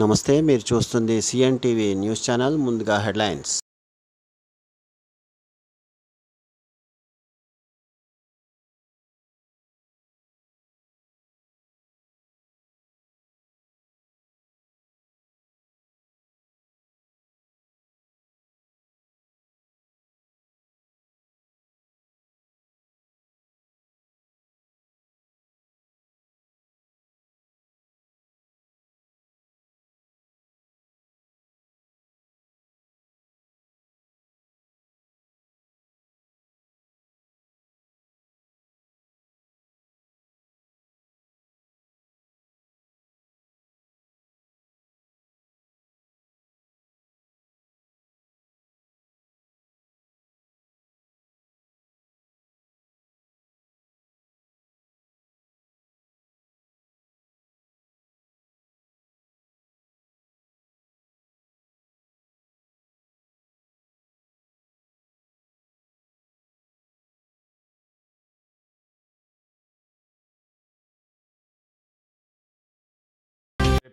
నమస్తే. మీరు చూస్తుంది సీఎన్ టీవీ న్యూస్ ఛానల్. ముందుగా హెడ్లైన్స్.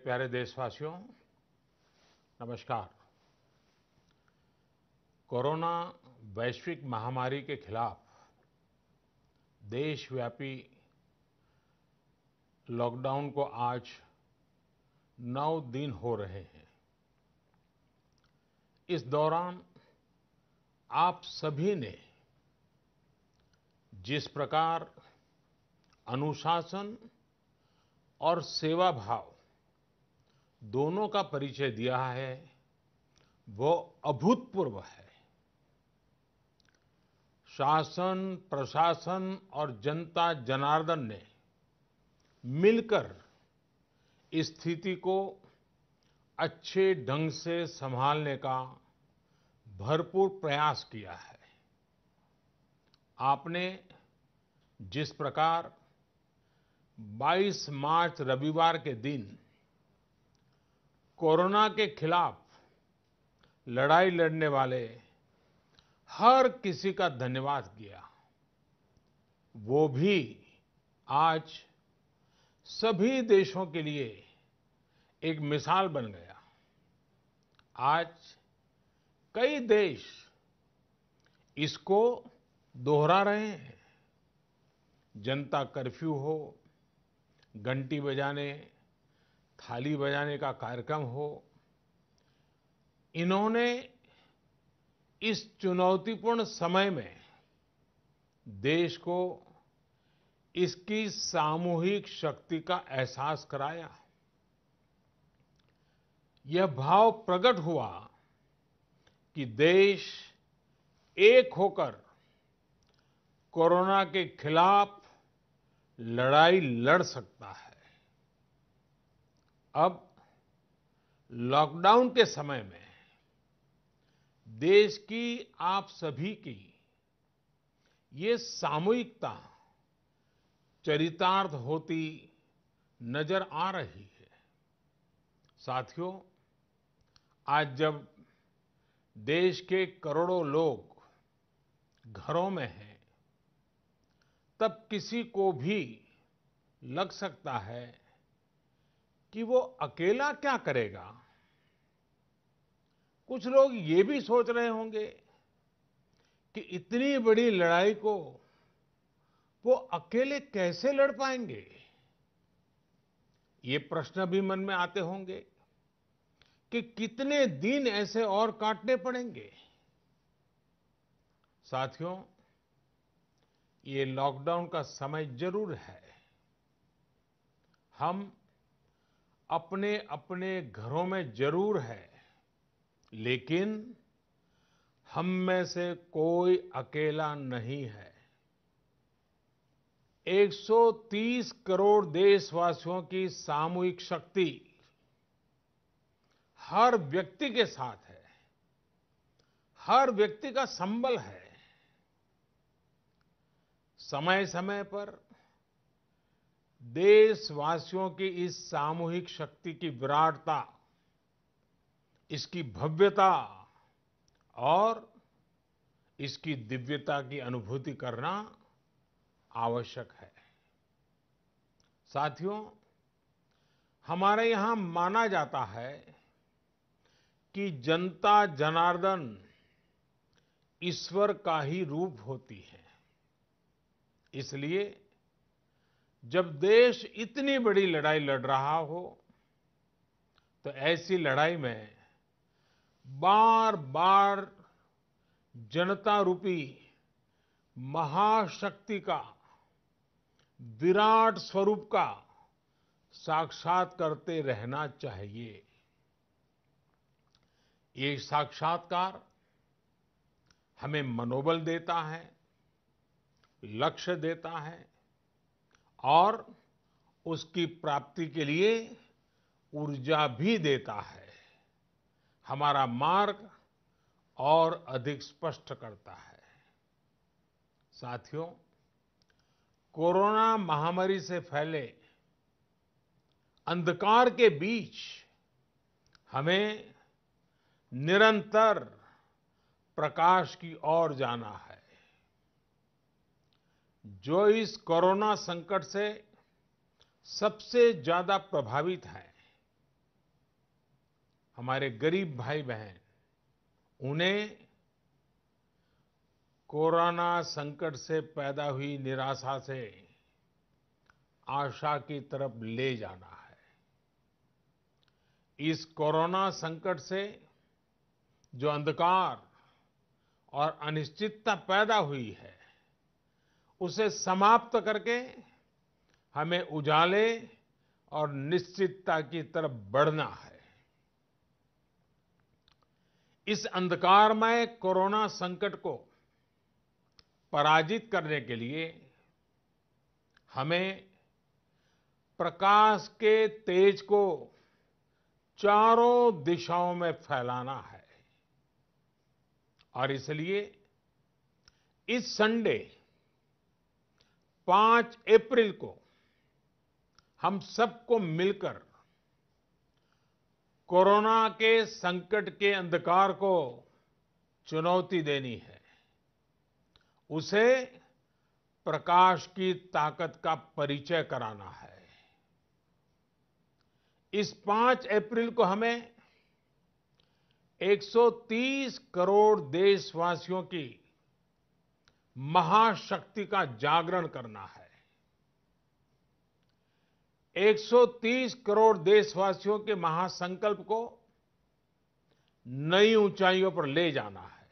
प्यारे देशवासियों, नमस्कार। कोरोना वैश्विक महामारी के खिलाफ देशव्यापी लॉकडाउन को आज 9 दिन हो रहे हैं। इस दौरान आप सभी ने जिस प्रकार अनुशासन और सेवा भाव दोनों का परिचय दिया है, वो अभूतपूर्व है। शासन, प्रशासन और जनता जनार्दन ने मिलकर इस स्थिति को अच्छे ढंग से संभालने का भरपूर प्रयास किया है। आपने जिस प्रकार 22 मार्च रविवार के दिन कोरोना के खिलाफ लड़ाई लड़ने वाले हर किसी का धन्यवाद किया, वो भी आज सभी देशों के लिए एक मिसाल बन गया। आज कई देश इसको दोहरा रहे हैं। जनता कर्फ्यू हो, घंटी बजाने, थाली बजाने का कार्यक्रम हो, इन्होंने इस चुनौतीपूर्ण समय में देश को इसकी सामूहिक शक्ति का एहसास कराया। यह भाव प्रकट हुआ कि देश एक होकर कोरोना के खिलाफ लड़ाई लड़ सकता है। अब लॉकडाउन के समय में देश की आप सभी की ये सामूहिकता चरितार्थ होती नजर आ रही है। साथियों, आज जब देश के करोड़ों लोग घरों में हैं, तब किसी को भी लग सकता है कि वो अकेला क्या करेगा। कुछ लोग ये भी सोच रहे होंगे कि इतनी बड़ी लड़ाई को वो अकेले कैसे लड़ पाएंगे। ये प्रश्न भी मन में आते होंगे कि कितने दिन ऐसे और काटने पड़ेंगे। साथियों, ये लॉकडाउन का समय जरूर है। हम अपने अपने घरों में जरूर हैं, लेकिन हम में से कोई अकेला नहीं है। 130 करोड़ देशवासियों की सामूहिक शक्ति हर व्यक्ति के साथ है, हर व्यक्ति का संबल है। समय समय पर देशवासियों की इस सामूहिक शक्ति की विराटता, इसकी भव्यता और इसकी दिव्यता की अनुभूति करना आवश्यक है। साथियों, हमारे यहाँ माना जाता है कि जनता जनार्दन ईश्वर का ही रूप होती है। इसलिए जब देश इतनी बड़ी लड़ाई लड़ रहा हो तो ऐसी लड़ाई में बार बार जनता रूपी महाशक्ति का, विराट स्वरूप का साक्षात करते रहना चाहिए। ये साक्षात्कार हमें मनोबल देता है, लक्ष्य देता है और उसकी प्राप्ति के लिए ऊर्जा भी देता है। हमारा मार्ग और अधिक स्पष्ट करता है। साथियों, कोरोना महामारी से फैले अंधकार के बीच हमें निरंतर प्रकाश की ओर जाना है। जो इस कोरोना संकट से सबसे ज्यादा प्रभावित हैं, हमारे गरीब भाई बहन, उन्हें कोरोना संकट से पैदा हुई निराशा से आशा की तरफ ले जाना है। इस कोरोना संकट से जो अंधकार और अनिश्चितता पैदा हुई है, उसे समाप्त करके हमें उजाले और निश्चितता की तरफ बढ़ना है। इस अंधकारमय कोरोना संकट को पराजित करने के लिए हमें प्रकाश के तेज को चारों दिशाओं में फैलाना है। और इसलिए इस संडे 5 अप्रैल को हम सबको मिलकर कोरोना के संकट के अंधकार को चुनौती देनी है, उसे प्रकाश की ताकत का परिचय कराना है। इस 5 अप्रैल को हमें 130 करोड़ देशवासियों की महाशक्ति का जागरण करना है। 130 करोड़ देशवासियों के महासंकल्प को नई ऊंचाइयों पर ले जाना है।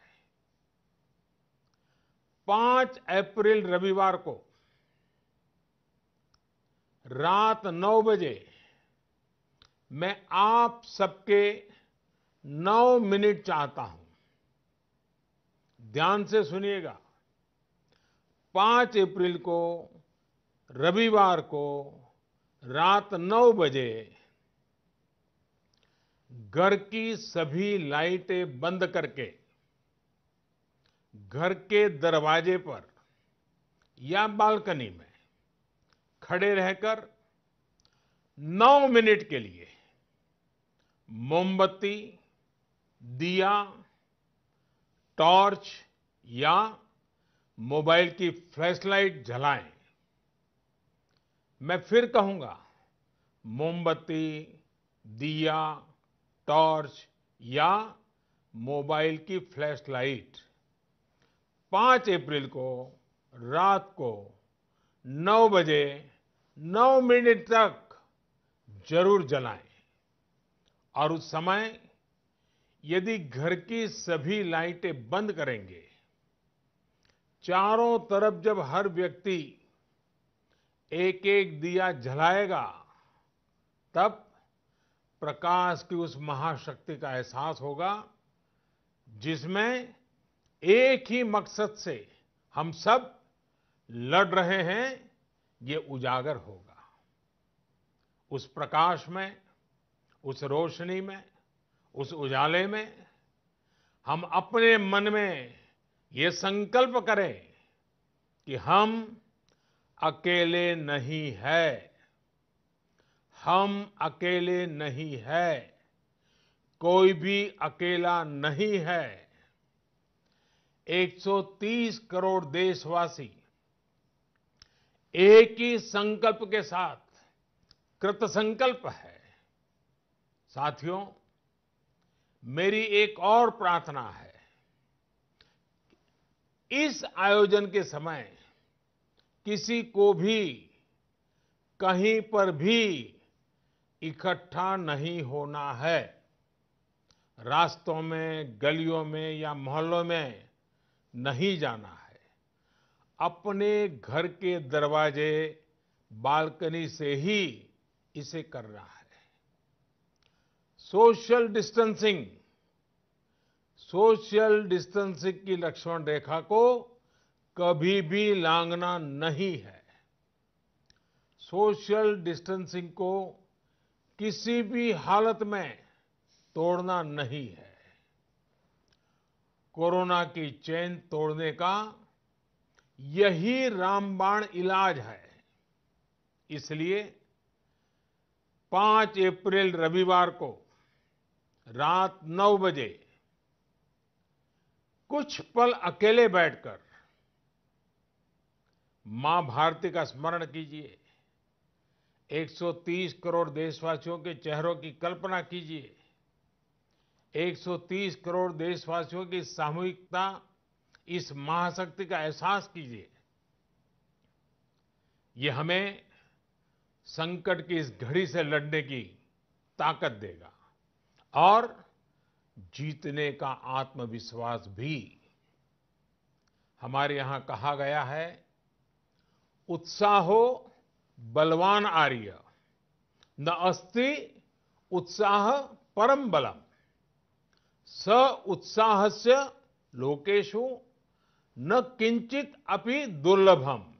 5 अप्रैल रविवार को रात 9 बजे मैं आप सबके 9 मिनट चाहता हूं। ध्यान से सुनिएगा। 5 अप्रैल को रविवार को रात 9 बजे घर की सभी लाइटें बंद करके घर के दरवाजे पर या बालकनी में खड़े रहकर 9 मिनट के लिए मोमबत्ती, दिया, टॉर्च या मोबाइल की फ्लैशलाइट जलाएं। मैं फिर कहूंगा, मोमबत्ती, दिया, टॉर्च या मोबाइल की फ्लैशलाइट 5 अप्रैल को रात को 9 बजे 9 मिनट तक जरूर जलाएं। और उस समय यदि घर की सभी लाइटें बंद करेंगे, चारों तरफ जब हर व्यक्ति एक एक दिया जलाएगा, तब प्रकाश की उस महाशक्ति का एहसास होगा, जिसमें एक ही मकसद से हम सब लड़ रहे हैं, ये उजागर होगा। उस प्रकाश में, उस रोशनी में, उस उजाले में हम अपने मन में ये संकल्प करें कि हम अकेले नहीं हैं। हम अकेले नहीं हैं। कोई भी अकेला नहीं है। 130 करोड़ देशवासी एक ही संकल्प के साथ कृत संकल्प है साथियों, मेरी एक और प्रार्थना है। इस आयोजन के समय किसी को भी कहीं पर भी इकट्ठा नहीं होना है। रास्तों में, गलियों में या मोहल्लों में नहीं जाना है। अपने घर के दरवाजे, बालकनी से ही इसे करना है। सोशल डिस्टेंसिंग की लक्ष्मण रेखा को कभी भी लांघना नहीं है। सोशल डिस्टेंसिंग को किसी भी हालत में तोड़ना नहीं है। कोरोना की चेन तोड़ने का यही रामबाण इलाज है। इसलिए 5 अप्रैल रविवार को रात 9 बजे कुछ पल अकेले बैठकर मां भारती का स्मरण कीजिए। 130 करोड़ देशवासियों के चेहरों की कल्पना कीजिए। 130 करोड़ देशवासियों की सामूहिकता, इस महाशक्ति का एहसास कीजिए। ये हमें संकट की इस घड़ी से लड़ने की ताकत देगा और जीतने का आत्मविश्वास भी। हमारे यहां कहा गया है, उत्साहो बलवान आर्य, न अस्ति उत्साह परम बलम, स उत्साहस्य लोकेषु न किंचित अपि दुर्लभम।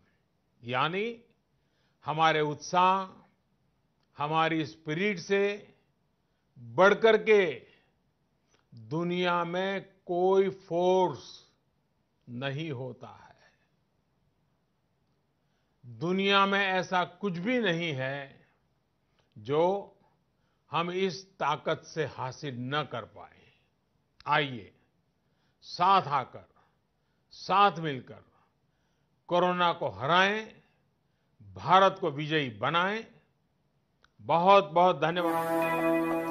यानी हमारे उत्साह, हमारी स्पिरिट से बढ़कर के दुनिया में कोई फोर्स नहीं होता है। दुनिया में ऐसा कुछ भी नहीं है जो हम इस ताकत से हासिल न कर पाए। आइए साथ आकर, साथ मिलकर कोरोना को हराएं, भारत को विजयी बनाएं। बहुत बहुत धन्यवाद।